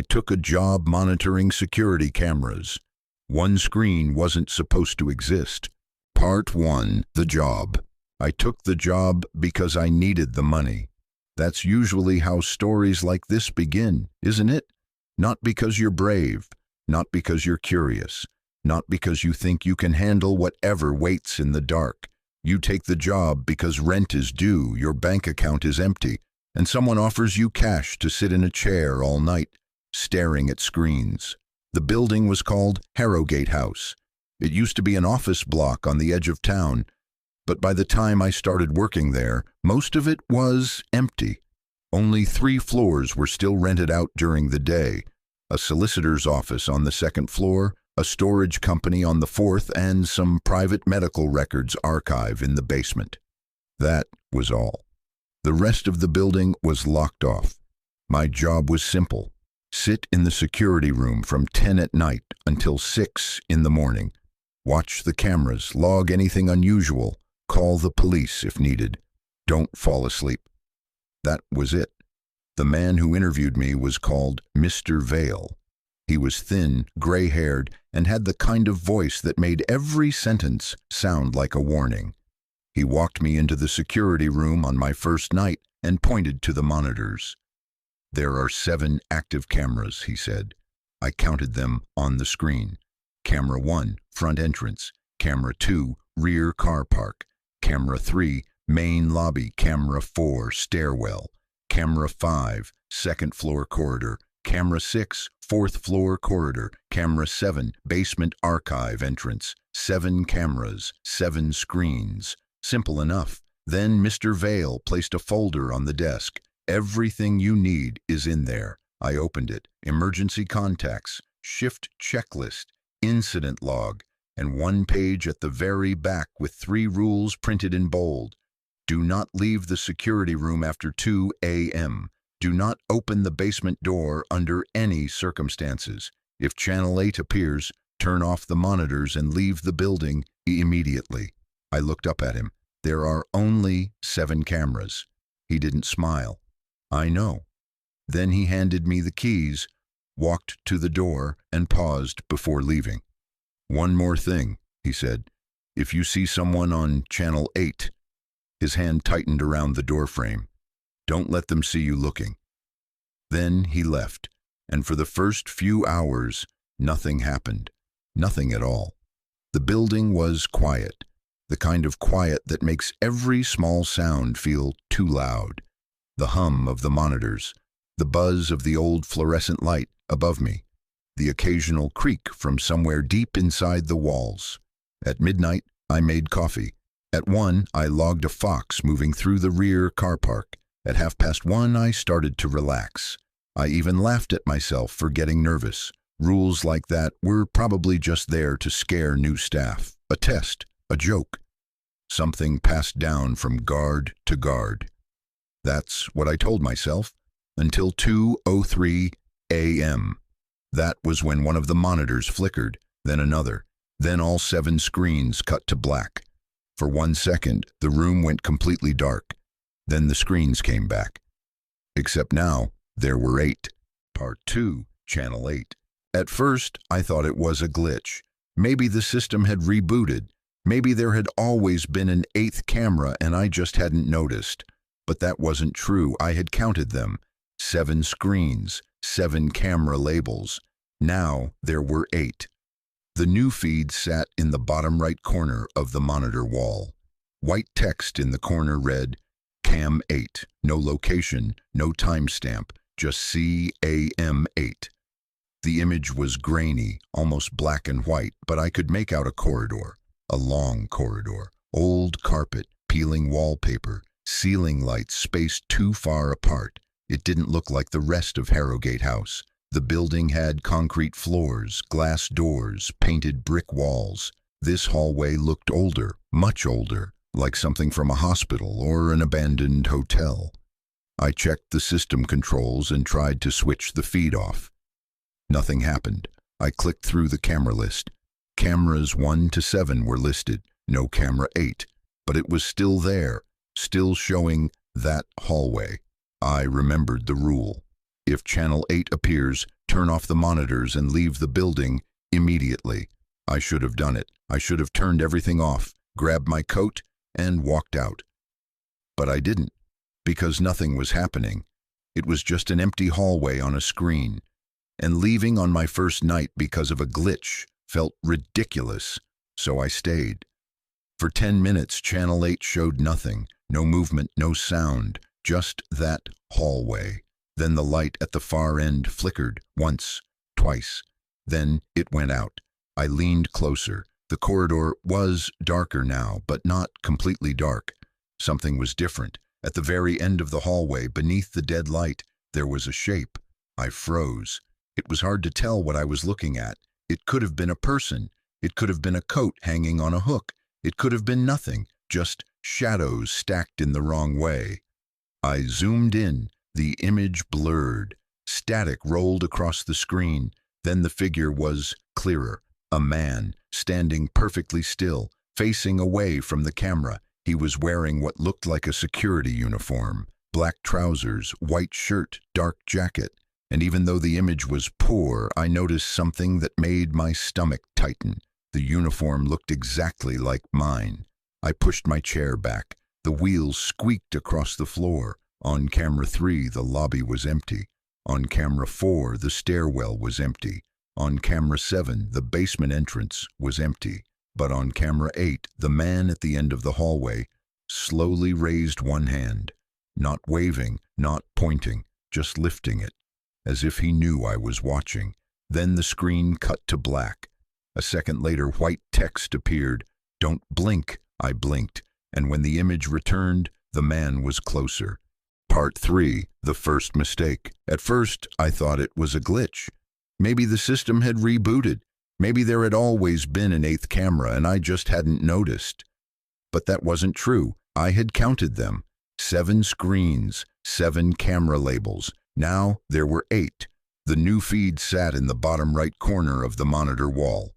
took a job monitoring security cameras. One screen wasn't supposed to exist. Part 1. The job. I took the job because I needed the money. That's usually how stories like this begin, isn't it? Not because you're brave, not because you're curious, not because you think you can handle whatever waits in the dark. You take the job because rent is due, your bank account is empty, and someone offers you cash to sit in a chair all night, staring at screens. The building was called Harrogate House. It used to be an office block on the edge of town, but by the time I started working there, most of it was empty. Only 3 floors were still rented out during the day: a solicitor's office on the 2nd floor, a storage company on the 4th, and some private medical records archive in the basement. That was all. The rest of the building was locked off. My job was simple: sit in the security room from 10 at night until 6 in the morning. Watch the cameras, log anything unusual, call the police if needed. Don't fall asleep. That was it. The man who interviewed me was called Mr. Vale. He was thin, gray-haired, and had the kind of voice that made every sentence sound like a warning. He walked me into the security room on my first night and pointed to the monitors. "There are 7 active cameras," he said. I counted them on the screen. Camera 1, front entrance. Camera 2, rear car park. Camera 3, main lobby. Camera 4, stairwell. Camera 5, 2nd floor corridor. Camera 6, 4th floor corridor. Camera 7, basement archive entrance. 7 cameras, 7 screens. Simple enough. Then Mr. Vale placed a folder on the desk. "Everything you need is in there." I opened it. Emergency contacts, shift checklist, incident log, and one page at the very back with 3 rules printed in bold. Do not leave the security room after 2 a.m. Do not open the basement door under any circumstances. If Channel 8 appears, turn off the monitors and leave the building immediately. I looked up at him. "There are only 7 cameras." He didn't smile. "I know." Then he handed me the keys, walked to the door, and paused before leaving. "One more thing," he said. "If you see someone on Channel 8, his hand tightened around the doorframe, "don't let them see you looking." Then he left, and for the first few hours, nothing happened. Nothing at all. The building was quiet, the kind of quiet that makes every small sound feel too loud. The hum of the monitors, the buzz of the old fluorescent light above me, the occasional creak from somewhere deep inside the walls. At midnight, I made coffee. At 1, I logged a fox moving through the rear car park. At 1:30, I started to relax. I even laughed at myself for getting nervous. Rules like that were probably just there to scare new staff. A test, a joke, something passed down from guard to guard. That's what I told myself, until 2:03 a.m. That was when one of the monitors flickered, then another, then all 7 screens cut to black. For 1 second, the room went completely dark. Then the screens came back. Except now, there were 8. Part 2, Channel 8. At first, I thought it was a glitch. Maybe the system had rebooted. Maybe there had always been an 8th camera and I just hadn't noticed. But that wasn't true. I had counted them. 7 screens, 7 camera labels. Now there were 8. The new feed sat in the bottom right corner of the monitor wall. White text in the corner read, "Cam 8, no location, no timestamp, just CAM8. The image was grainy, almost black and white, but I could make out a corridor, a long corridor, old carpet, peeling wallpaper, ceiling lights spaced too far apart. It didn't look like the rest of Harrogate House. The building had concrete floors, glass doors, painted brick walls. This hallway looked older, much older, like something from a hospital or an abandoned hotel. I checked the system controls and tried to switch the feed off. Nothing happened. I clicked through the camera list. Cameras 1 to 7 were listed, no camera 8, but it was still there, still showing that hallway. I remembered the rule. If Channel 8 appears, turn off the monitors and leave the building immediately. I should have done it. I should have turned everything off, grabbed my coat, and walked out. But I didn't, because nothing was happening. It was just an empty hallway on a screen. And leaving on my first night because of a glitch felt ridiculous, so I stayed. For 10 minutes, Channel 8 showed nothing, no movement, no sound, just that hallway. Then the light at the far end flickered once, twice. Then it went out. I leaned closer. The corridor was darker now, but not completely dark. Something was different. At the very end of the hallway, beneath the dead light, there was a shape. I froze. It was hard to tell what I was looking at. It could have been a person. It could have been a coat hanging on a hook. It could have been nothing, just shadows stacked in the wrong way. I zoomed in. The image blurred. Static rolled across the screen. Then the figure was clearer. A man, standing perfectly still, facing away from the camera. He was wearing what looked like a security uniform. Black trousers, white shirt, dark jacket. And even though the image was poor, I noticed something that made my stomach tighten. The uniform looked exactly like mine. I pushed my chair back. The wheels squeaked across the floor. On camera 3, the lobby was empty. On camera 4, the stairwell was empty. On camera 7, the basement entrance was empty. But on camera 8, the man at the end of the hallway slowly raised one hand. Not waving, not pointing, just lifting it, as if he knew I was watching. Then the screen cut to black. A second later, white text appeared. "Don't blink." I blinked, and when the image returned, the man was closer. Part 3, the first mistake. At first, I thought it was a glitch. Maybe the system had rebooted. Maybe there had always been an 8th camera and I just hadn't noticed. But that wasn't true. I had counted them. 7 screens, 7 camera labels. Now there were 8. The new feed sat in the bottom right corner of the monitor wall.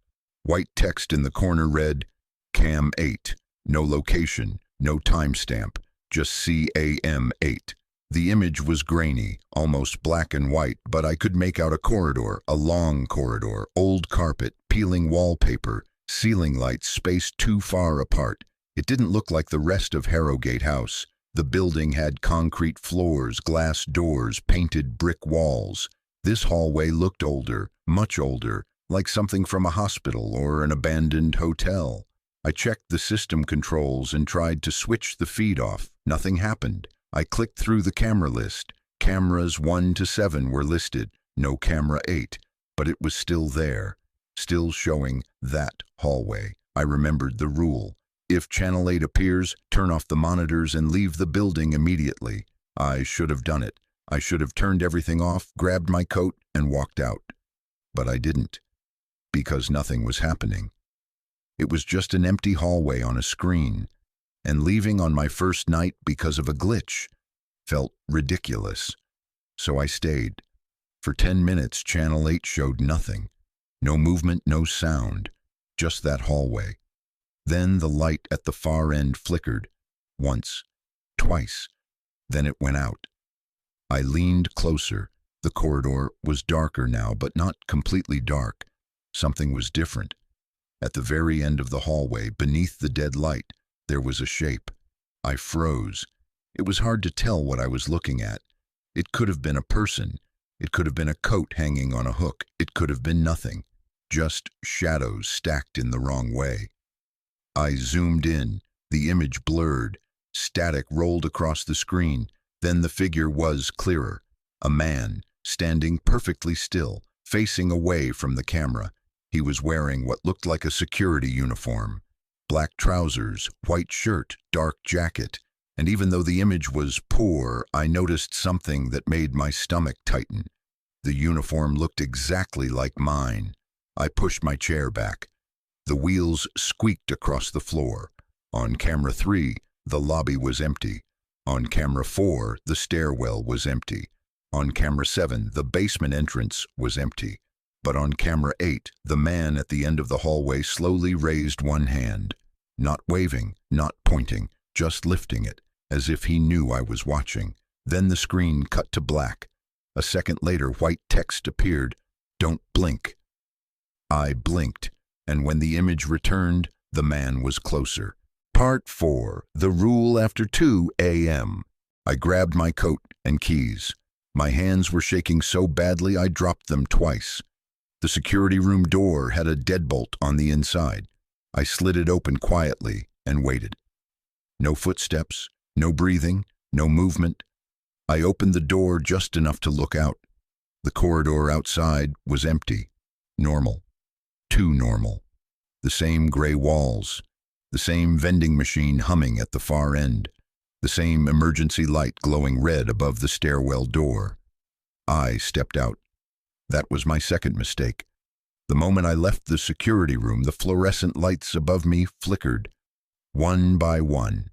White text in the corner read, Cam 8. No location, no timestamp, just CAM 8. The image was grainy, almost black and white, but I could make out a corridor, a long corridor, old carpet, peeling wallpaper, ceiling lights spaced too far apart. It didn't look like the rest of Harrogate House. The building had concrete floors, glass doors, painted brick walls. This hallway looked older, much older, like something from a hospital or an abandoned hotel. I checked the system controls and tried to switch the feed off. Nothing happened. I clicked through the camera list. Cameras 1 to 7 were listed, no camera 8, but it was still there, still showing that hallway. I remembered the rule. If Channel 8 appears, turn off the monitors and leave the building immediately. I should have done it. I should have turned everything off, grabbed my coat, and walked out. But I didn't, because nothing was happening. It was just an empty hallway on a screen, and leaving on my first night because of a glitch felt ridiculous. So I stayed. For 10 minutes, Channel 8 showed nothing. No movement, no sound, just that hallway. Then the light at the far end flickered, once, twice. Then it went out. I leaned closer. The corridor was darker now, but not completely dark. Something was different. At the very end of the hallway, beneath the dead light, there was a shape. I froze. It was hard to tell what I was looking at. It could have been a person. It could have been a coat hanging on a hook. It could have been nothing. Just shadows stacked in the wrong way. I zoomed in. The image blurred. Static rolled across the screen. Then the figure was clearer. A man, standing perfectly still, facing away from the camera. He was wearing what looked like a security uniform. Black trousers, white shirt, dark jacket. And even though the image was poor, I noticed something that made my stomach tighten. The uniform looked exactly like mine. I pushed my chair back. The wheels squeaked across the floor. On camera 3, the lobby was empty. On camera 4, the stairwell was empty. On camera 7, the basement entrance was empty. But on camera 8, the man at the end of the hallway slowly raised one hand. Not waving, not pointing, just lifting it, as if he knew I was watching. Then the screen cut to black. A second later, white text appeared. Don't blink. I blinked, and when the image returned, the man was closer. Part 4. The rule after 2 a.m. I grabbed my coat and keys. My hands were shaking so badly I dropped them twice. The security room door had a deadbolt on the inside. I slid it open quietly and waited. No footsteps, no breathing, no movement. I opened the door just enough to look out. The corridor outside was empty. Normal. Too normal. The same gray walls. The same vending machine humming at the far end. The same emergency light glowing red above the stairwell door. I stepped out. That was my second mistake. The moment I left the security room, the fluorescent lights above me flickered, one by one,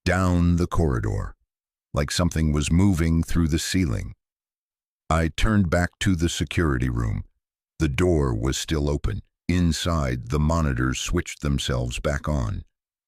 down the corridor, like something was moving through the ceiling. I turned back to the security room. The door was still open. Inside, the monitors switched themselves back on.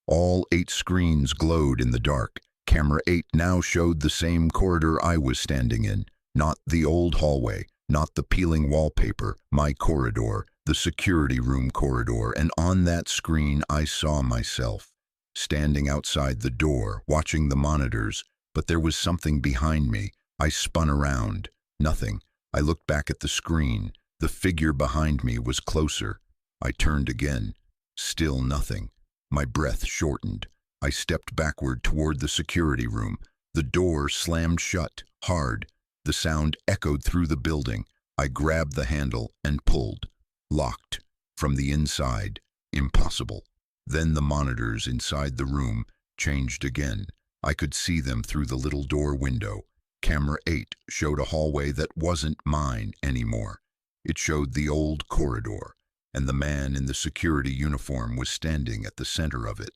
All 8 screens glowed in the dark. Camera 8 now showed the same corridor I was standing in, not the old hallway, not the peeling wallpaper, my corridor, the security room corridor, and on that screen I saw myself, standing outside the door, watching the monitors, but there was something behind me. I spun around. Nothing. I looked back at the screen. The figure behind me was closer. I turned again. Still nothing. My breath shortened. I stepped backward toward the security room. The door slammed shut, hard. The sound echoed through the building. I grabbed the handle and pulled. Locked. From the inside. Impossible. Then the monitors inside the room changed again. I could see them through the little door window. Camera 8 showed a hallway that wasn't mine anymore. It showed the old corridor, and the man in the security uniform was standing at the center of it,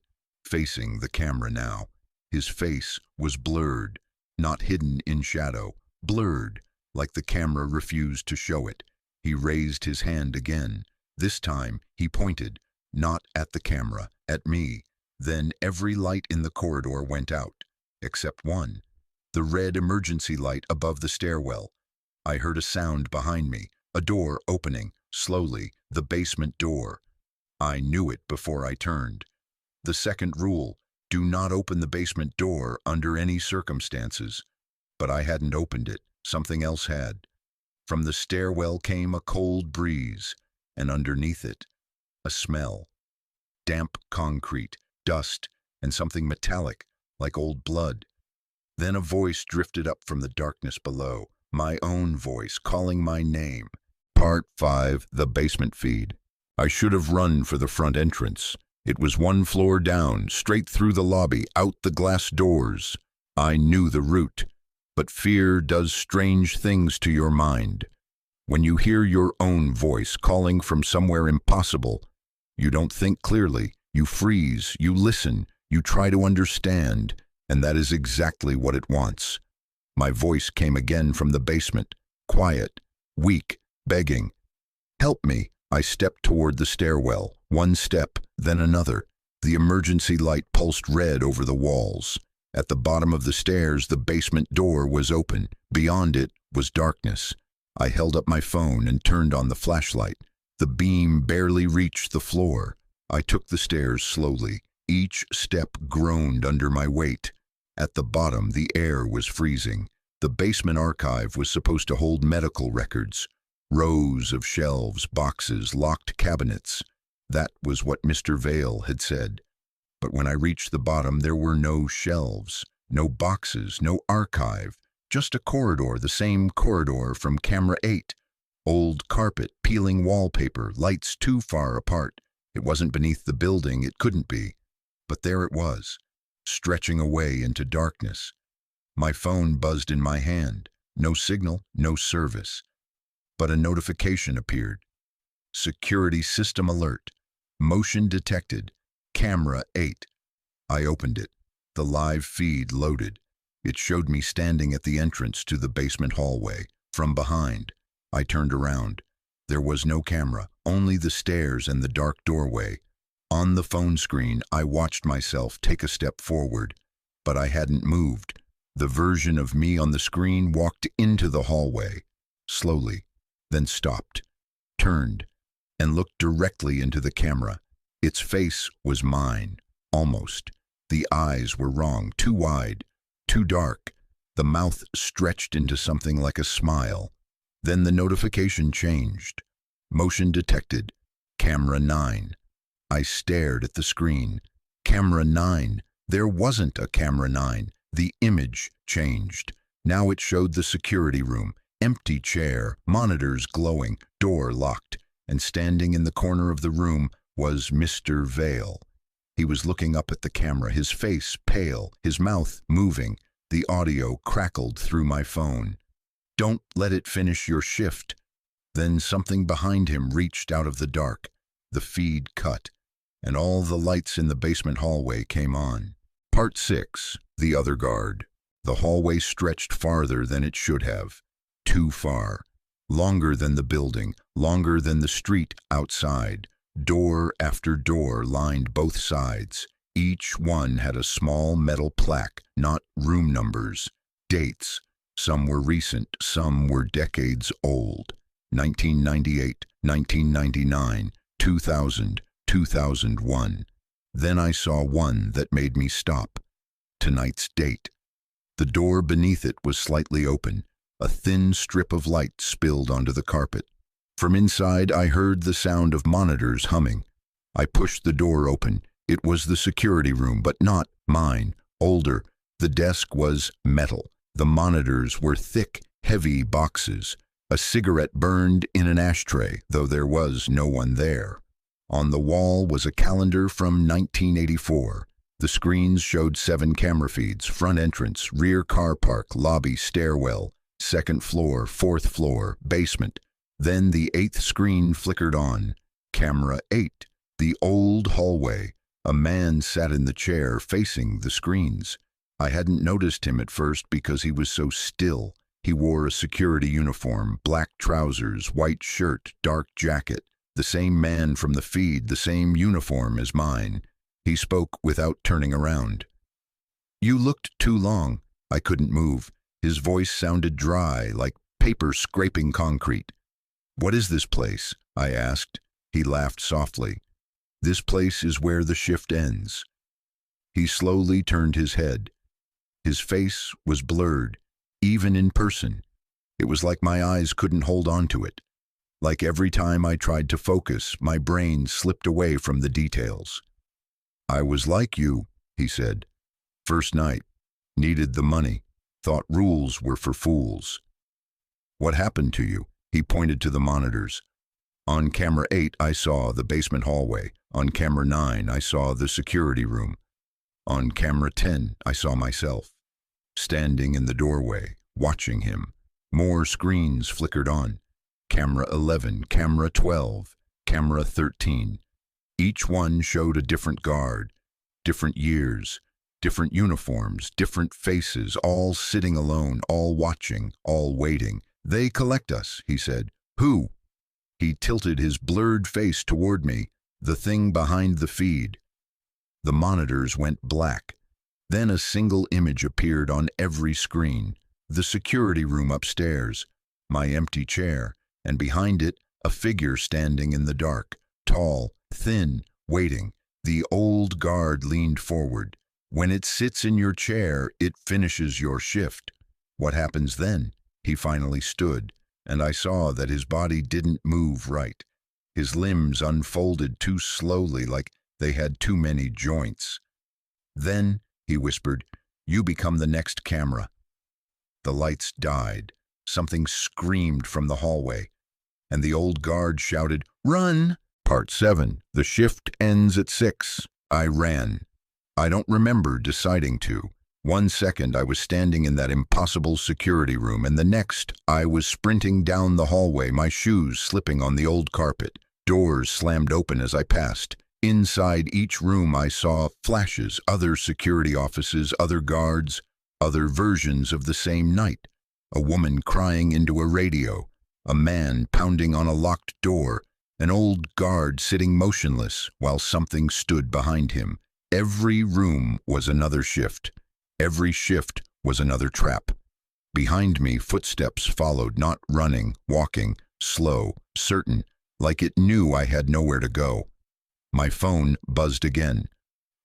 facing the camera now. His face was blurred, not hidden in shadow, blurred, like the camera refused to show it. He raised his hand again. This time, he pointed, not at the camera, at me. Then every light in the corridor went out, except one. The red emergency light above the stairwell. I heard a sound behind me, a door opening, slowly, the basement door. I knew it before I turned. The second rule, do not open the basement door under any circumstances. But I hadn't opened it, something else had. From the stairwell came a cold breeze, and underneath it, a smell. Damp concrete, dust, and something metallic, like old blood. Then a voice drifted up from the darkness below, my own voice calling my name. Part 5, the basement feed. I should have run for the front entrance. It was 1 floor down, straight through the lobby, out the glass doors. I knew the route, but fear does strange things to your mind. When you hear your own voice calling from somewhere impossible, you don't think clearly, you freeze, you listen, you try to understand, and that is exactly what it wants. My voice came again from the basement, quiet, weak, begging. Help me. I stepped toward the stairwell, 1 step, then another. The emergency light pulsed red over the walls. At the bottom of the stairs, the basement door was open. Beyond it was darkness. I held up my phone and turned on the flashlight. The beam barely reached the floor. I took the stairs slowly. Each step groaned under my weight. At the bottom, the air was freezing. The basement archive was supposed to hold medical records. Rows of shelves, boxes, locked cabinets. That was what Mr. Vale had said. But when I reached the bottom, there were no shelves, no boxes, no archive, just a corridor, the same corridor from camera 8. Old carpet, peeling wallpaper, lights too far apart. It wasn't beneath the building, it couldn't be. But there it was, stretching away into darkness. My phone buzzed in my hand. No signal, no service. But a notification appeared. Security system alert. Motion detected. Camera 8. I opened it. The live feed loaded. It showed me standing at the entrance to the basement hallway. From behind, I turned around. There was no camera, only the stairs and the dark doorway. On the phone screen, I watched myself take a step forward, but I hadn't moved. The version of me on the screen walked into the hallway, slowly, then stopped, turned, and looked directly into the camera. Its face was mine, almost. The eyes were wrong, too wide, too dark. The mouth stretched into something like a smile. Then the notification changed. Motion detected. Camera 9. I stared at the screen. Camera 9. There wasn't a camera 9. The image changed. Now it showed the security room. Empty chair, monitors glowing, door locked, and standing in the corner of the room was Mr. Vale. He was looking up at the camera, his face pale, his mouth moving. The audio crackled through my phone. "Don't let it finish your shift." Then something behind him reached out of the dark. The feed cut, and all the lights in the basement hallway came on. Part 6. The Other Guard. The hallway stretched farther than it should have. Too far. Longer than the building, longer than the street outside. Door after door lined both sides. Each one had a small metal plaque, not room numbers, dates. Some were recent, some were decades old. 1998, 1999, 2000, 2001. Then I saw one that made me stop. Tonight's date. The door beneath it was slightly open. A thin strip of light spilled onto the carpet. From inside, I heard the sound of monitors humming. I pushed the door open. It was the security room, but not mine. Older. The desk was metal. The monitors were thick, heavy boxes. A cigarette burned in an ashtray, though there was no one there. On the wall was a calendar from 1984. The screens showed 7 camera feeds: front entrance, rear car park, lobby, stairwell, second floor, fourth floor, basement. Then the 8th screen flickered on. Camera 8. The old hallway. A man sat in the chair facing the screens. I hadn't noticed him at first because he was so still. He wore a security uniform, black trousers, white shirt, dark jacket. The same man from the feed, the same uniform as mine. He spoke without turning around. "You looked too long." I couldn't move. His voice sounded dry, like paper scraping concrete. "What is this place?" I asked. He laughed softly. "This place is where the shift ends." He slowly turned his head. His face was blurred, even in person. It was like my eyes couldn't hold on to it. Like every time I tried to focus, my brain slipped away from the details. "I was like you," he said. "First night. Needed the money. Thought rules were for fools." "What happened to you?" He pointed to the monitors. On camera 8, I saw the basement hallway. On camera 9, I saw the security room. On camera 10, I saw myself, standing in the doorway, watching him. More screens flickered on. Camera 11, camera 12, camera 13. Each one showed a different guard, different years, different uniforms, different faces, all sitting alone, all watching, all waiting. "They collect us," he said. "Who?" He tilted his blurred face toward me, the thing behind the feed. The monitors went black. Then a single image appeared on every screen. The security room upstairs, my empty chair, and behind it, a figure standing in the dark, tall, thin, waiting. The old guard leaned forward. "When it sits in your chair, it finishes your shift. What happens then?" He finally stood, and I saw that his body didn't move right. His limbs unfolded too slowly, like they had too many joints. "Then," he whispered, "you become the next camera." The lights died. Something screamed from the hallway, and the old guard shouted, "Run!" Part 7. The shift ends at 6. I ran. I don't remember deciding to. One second I was standing in that impossible security room, and the next I was sprinting down the hallway, my shoes slipping on the old carpet. Doors slammed open as I passed. Inside each room I saw flashes, other security offices, other guards, other versions of the same night. A woman crying into a radio, a man pounding on a locked door, an old guard sitting motionless while something stood behind him. Every room was another shift. Every shift was another trap. Behind me, footsteps followed, not running, walking, slow, certain, like it knew I had nowhere to go. My phone buzzed again.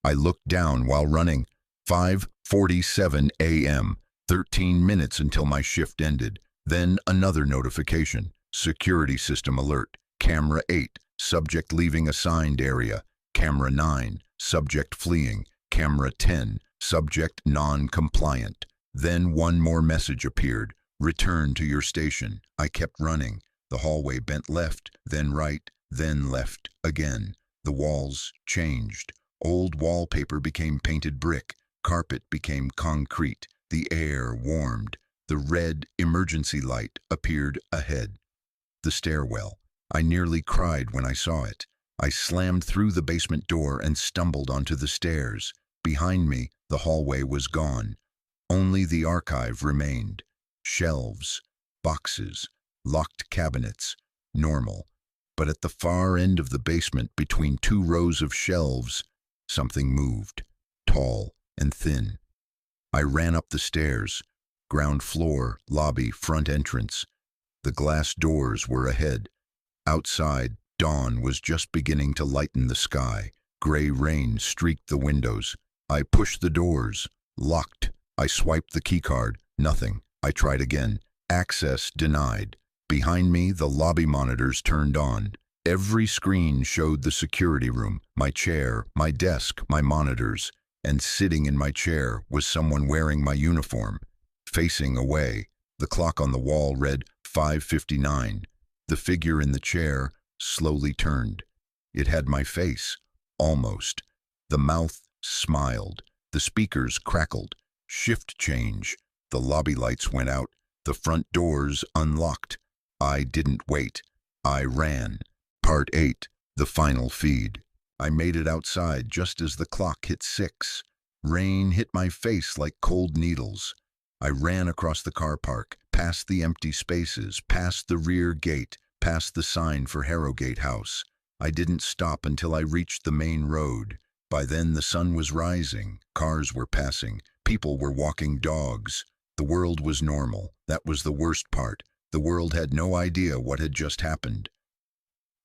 I looked down while running. 5:47 a.m., 13 minutes until my shift ended. Then another notification. Security system alert. Camera 8, subject leaving assigned area. Camera 9, subject fleeing. Camera 10, subject non-compliant. Then one more message appeared. Return to your station. I kept running. The hallway bent left, then right, then left again. The walls changed. Old wallpaper became painted brick. Carpet became concrete. The air warmed. The red emergency light appeared ahead. The stairwell. I nearly cried when I saw it. I slammed through the basement door and stumbled onto the stairs. Behind me, the hallway was gone. Only the archive remained. Shelves, boxes, locked cabinets, normal. But at the far end of the basement, between two rows of shelves, something moved, tall and thin. I ran up the stairs, ground floor, lobby, front entrance. The glass doors were ahead. Outside, dawn was just beginning to lighten the sky. Gray rain streaked the windows. I pushed the doors, locked. I swiped the keycard, nothing. I tried again. Access denied. Behind me, the lobby monitors turned on. Every screen showed the security room, my chair, my desk, my monitors. And sitting in my chair was someone wearing my uniform. Facing away, the clock on the wall read 5:59. The figure in the chair slowly turned. It had my face, almost. The mouth smiled. The speakers crackled. Shift change. The lobby lights went out. The front doors unlocked. I didn't wait. I ran. Part 8, the final feed. I made it outside just as the clock hit 6. Rain hit my face like cold needles. I ran across the car park, past the empty spaces, past the rear gate, past the sign for Harrogate House. I didn't stop until I reached the main road. By then the sun was rising, cars were passing, people were walking dogs. The world was normal. That was the worst part. The world had no idea what had just happened.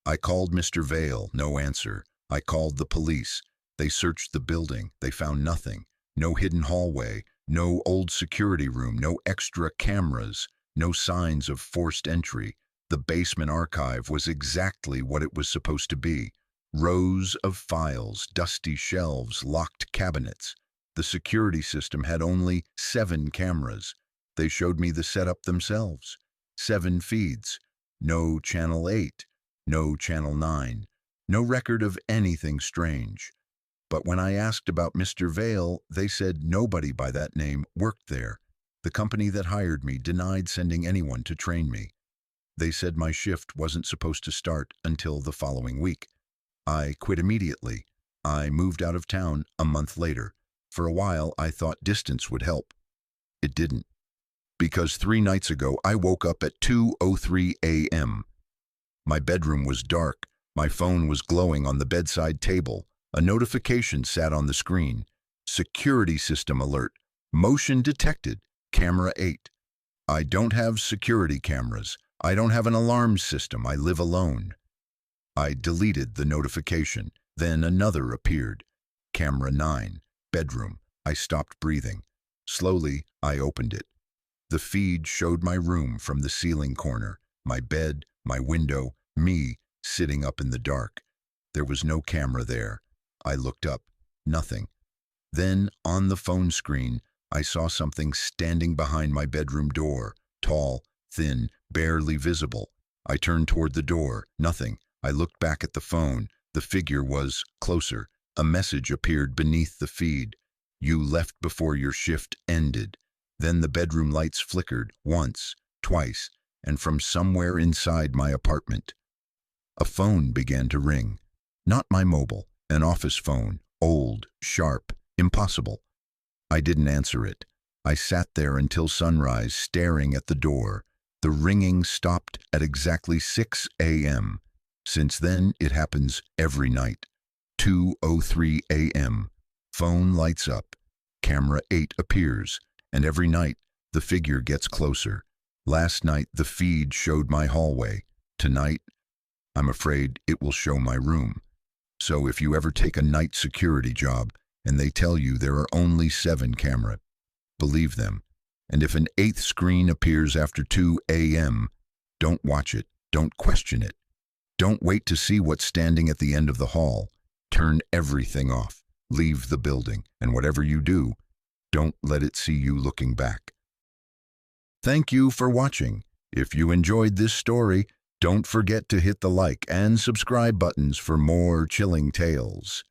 I called Mr. Vale, no answer. I called the police. They searched the building. They found nothing. No hidden hallway, no old security room, no extra cameras, no signs of forced entry. The basement archive was exactly what it was supposed to be. Rows of files, dusty shelves, locked cabinets. The security system had only 7 cameras. They showed me the setup themselves. 7 feeds. No Channel 8, no Channel 9, no record of anything strange. But when I asked about Mr. Vale, they said nobody by that name worked there. The company that hired me denied sending anyone to train me. They said my shift wasn't supposed to start until the following week. I quit immediately. I moved out of town a month later. For a while, I thought distance would help. It didn't. Because 3 nights ago, I woke up at 2:03 a.m. My bedroom was dark. My phone was glowing on the bedside table. A notification sat on the screen. Security system alert. Motion detected. Camera 8. I don't have security cameras. I don't have an alarm system. I live alone. I deleted the notification. Then another appeared. Camera 9. Bedroom. I stopped breathing. Slowly, I opened it. The feed showed my room from the ceiling corner. My bed, my window, me sitting up in the dark. There was no camera there. I looked up. Nothing. Then, on the phone screen, I saw something standing behind my bedroom door. Tall, thin, barely visible. I turned toward the door. Nothing. I looked back at the phone. The figure was closer. A message appeared beneath the feed. You left before your shift ended. Then the bedroom lights flickered, once, twice, and from somewhere inside my apartment. A phone began to ring. Not my mobile, an office phone, old, sharp, impossible. I didn't answer it. I sat there until sunrise, staring at the door. The ringing stopped at exactly 6 a.m. Since then, it happens every night. 2:03 a.m. Phone lights up. Camera 8 appears. And every night, the figure gets closer. Last night, the feed showed my hallway. Tonight, I'm afraid it will show my room. So if you ever take a night security job and they tell you there are only 7 cameras, believe them. And if an 8th screen appears after 2 a.m., don't watch it, don't question it. Don't wait to see what's standing at the end of the hall. Turn everything off, leave the building, and whatever you do, don't let it see you looking back. Thank you for watching. If you enjoyed this story, don't forget to hit the like and subscribe buttons for more chilling tales.